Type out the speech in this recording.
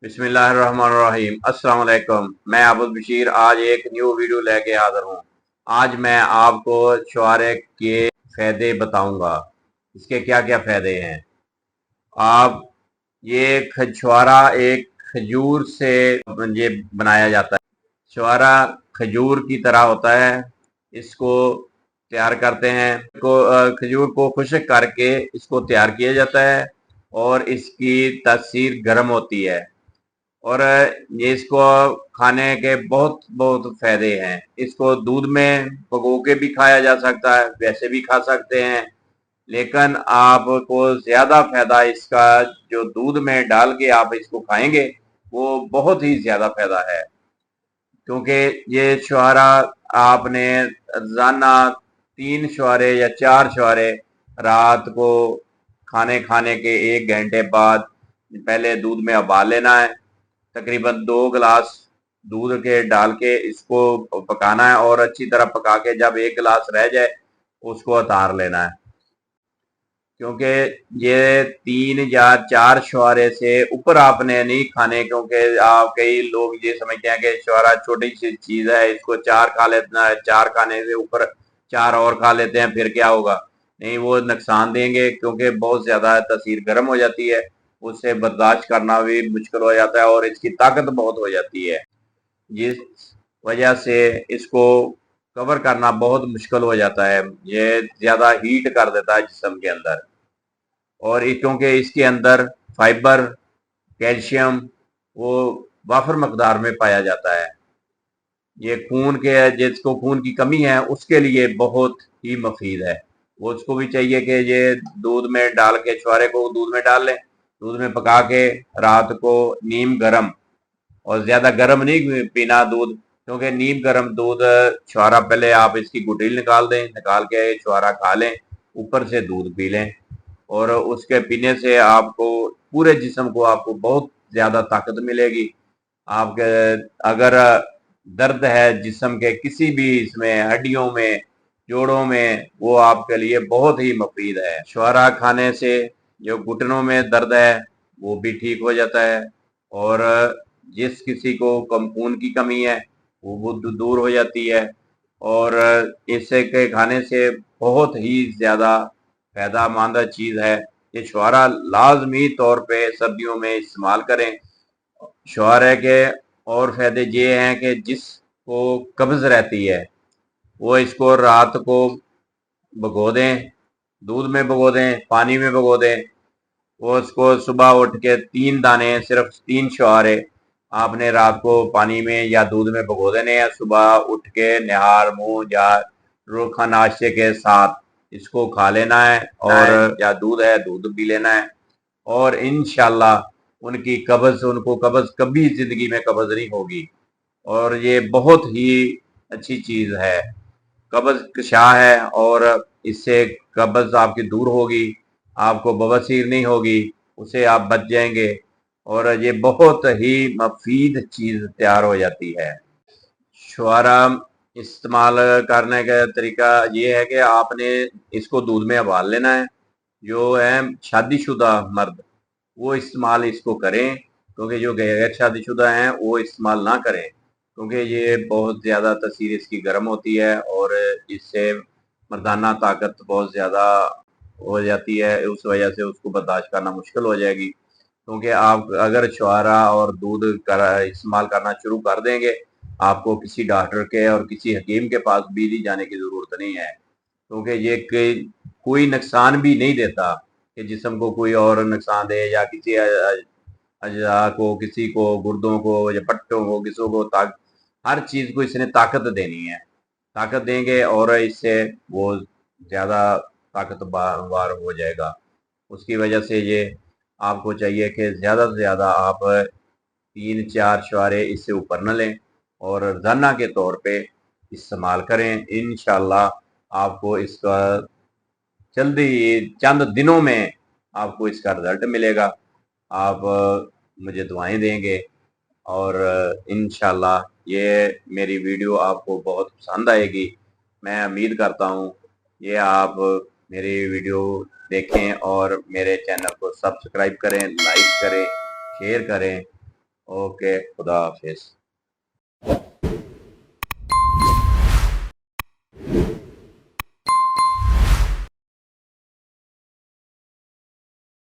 बिस्मिल्लाहिर्रहमानिर्रहीम। अस्सलाम वालेकुम। मैं अब्दुल बशीर आज एक न्यू वीडियो लेके हाजिर हूँ। आज मैं आपको शुआरे के फायदे बताऊंगा, इसके क्या क्या फायदे हैं। आप ये छुआरा एक खजूर से ये बनाया जाता है। छुआरा खजूर की तरह होता है। इसको तैयार करते हैं, खजूर को खुश्क करके इसको तैयार किया जाता है और इसकी तासीर गर्म होती है। और ये इसको खाने के बहुत बहुत फायदे हैं। इसको दूध में पको के भी खाया जा सकता है, वैसे भी खा सकते हैं, लेकिन आपको ज्यादा फायदा इसका जो दूध में डाल के आप इसको खाएंगे वो बहुत ही ज्यादा फायदा है। क्योंकि ये शुहारा आपने रोजाना 3 शुहारे या 4 शुहारे रात को खाने के 1 घंटे बाद पहले दूध में उबाल लेना है। तकरीबन 2 गिलास दूध के डाल के इसको पकाना है और अच्छी तरह पका के जब 1 गिलास रह जाए उसको उतार लेना है। क्योंकि ये 3 या 4 शुहारे से ऊपर आपने नहीं खाने, क्योंकि आप कई लोग ये समझते हैं कि शुहारा छोटी सी चीज है, इसको 4 खा लेना है, 4 खाने से ऊपर 4 और खा लेते हैं फिर क्या होगा। नहीं, वो नुकसान देंगे, क्योंकि बहुत ज्यादा तासीर गर्म हो जाती है, उससे बर्दाश्त करना भी मुश्किल हो जाता है और इसकी ताकत बहुत हो जाती है, जिस वजह से इसको कवर करना बहुत मुश्किल हो जाता है। ये ज्यादा हीट कर देता है जिस्म के अंदर। और क्योंकि इसके अंदर फाइबर, कैल्शियम वो वाफर मकदार में पाया जाता है। ये खून के जिसको खून की कमी है उसके लिए बहुत ही मुफीद है। वो उसको भी चाहिए कि ये दूध में डाल के, छुआरे को दूध में डाल लें, दूध में पका के रात को नीम गरम, और ज्यादा गर्म नहीं पीना दूध, क्योंकि नीम गर्म दूध छुआरा पहले आप इसकी गुठली निकाल दें, निकाल के छुआरा खा लें, ऊपर से दूध पी लें, और उसके पीने से आपको पूरे जिस्म को आपको बहुत ज्यादा ताकत मिलेगी। आपके अगर दर्द है जिस्म के किसी भी इसमें हड्डियों में, जोड़ों में, वो आपके लिए बहुत ही मुफीद है। शुहारा खाने से जो घुटनों में दर्द है वो भी ठीक हो जाता है, और जिस किसी को कम खून की कमी है वो दूर हो जाती है। और इससे के खाने से बहुत ही ज्यादा फायदामंद चीज है। ये शुहारा लाजमी तौर पे सर्दियों में इस्तेमाल करें। शुहारे के और फायदे ये हैं कि जिसको कब्ज रहती है वो इसको रात को भिगो दें, दूध में भिगो दें, पानी में भिगो दें, वो उसको सुबह उठ के 3 दाने, सिर्फ 3 शुहारे आपने रात को पानी में या दूध में भिगो देने हैं। सुबह उठ के निहार मुंह या रोखा नाश्ते के साथ इसको खा लेना है, और या दूध है दूध पी लेना है, और इंशाल्लाह उनको कब्ज कभी जिंदगी में कब्ज नहीं होगी। और ये बहुत ही अच्छी चीज है, कब्ज कशा है, और इससे कब्ज आपकी दूर होगी, आपको बवासीर नहीं होगी, उससे आप बच जाएंगे, और ये बहुत ही मफीद चीज तैयार हो जाती है। शुहारा इस्तेमाल करने का तरीका ये है कि आपने इसको दूध में उबाल लेना है। जो है शादीशुदा मर्द वो इस्तेमाल इसको करें, क्योंकि जो गैर शादीशुदा हैं वो इस्तेमाल ना करें, क्योंकि ये बहुत ज़्यादा तासीर इसकी गर्म होती है और इससे मर्दाना ताकत बहुत ज़्यादा हो जाती है। उस वजह से उसको बर्दाश्त करना मुश्किल हो जाएगी। क्योंकि आप अगर शुहारा और दूध का इस्तेमाल करना शुरू कर देंगे, आपको किसी डॉक्टर के और किसी हकीम के पास भी नहीं जाने की ज़रूरत नहीं है, क्योंकि ये कोई नुकसान भी नहीं देता कि जिस्म को कोई और नुकसान दे, या किसी अज़ा को, किसी को गुर्दों को या पट्टों को, किसी को हर चीज़ को इसने ताकत देनी है। ताकत देंगे और इससे वो ज़्यादा ताकतवर हो जाएगा। उसकी वजह से ये आपको चाहिए कि ज़्यादा से ज़्यादा आप 3 4 शुहारे इससे ऊपर न लें और रोज़ाना के तौर पे इस्तेमाल करें। इंशाल्लाह आपको इसका जल्दी चंद दिनों में आपको इसका रिजल्ट मिलेगा। आप मुझे दुआएं देंगे, और इंशाल्लाह ये मेरी वीडियो आपको बहुत पसंद आएगी। मैं उम्मीद करता हूँ ये आप मेरी वीडियो देखें और मेरे चैनल को सब्सक्राइब करें, लाइक करें, शेयर करें, اوکے، خدا حافظ۔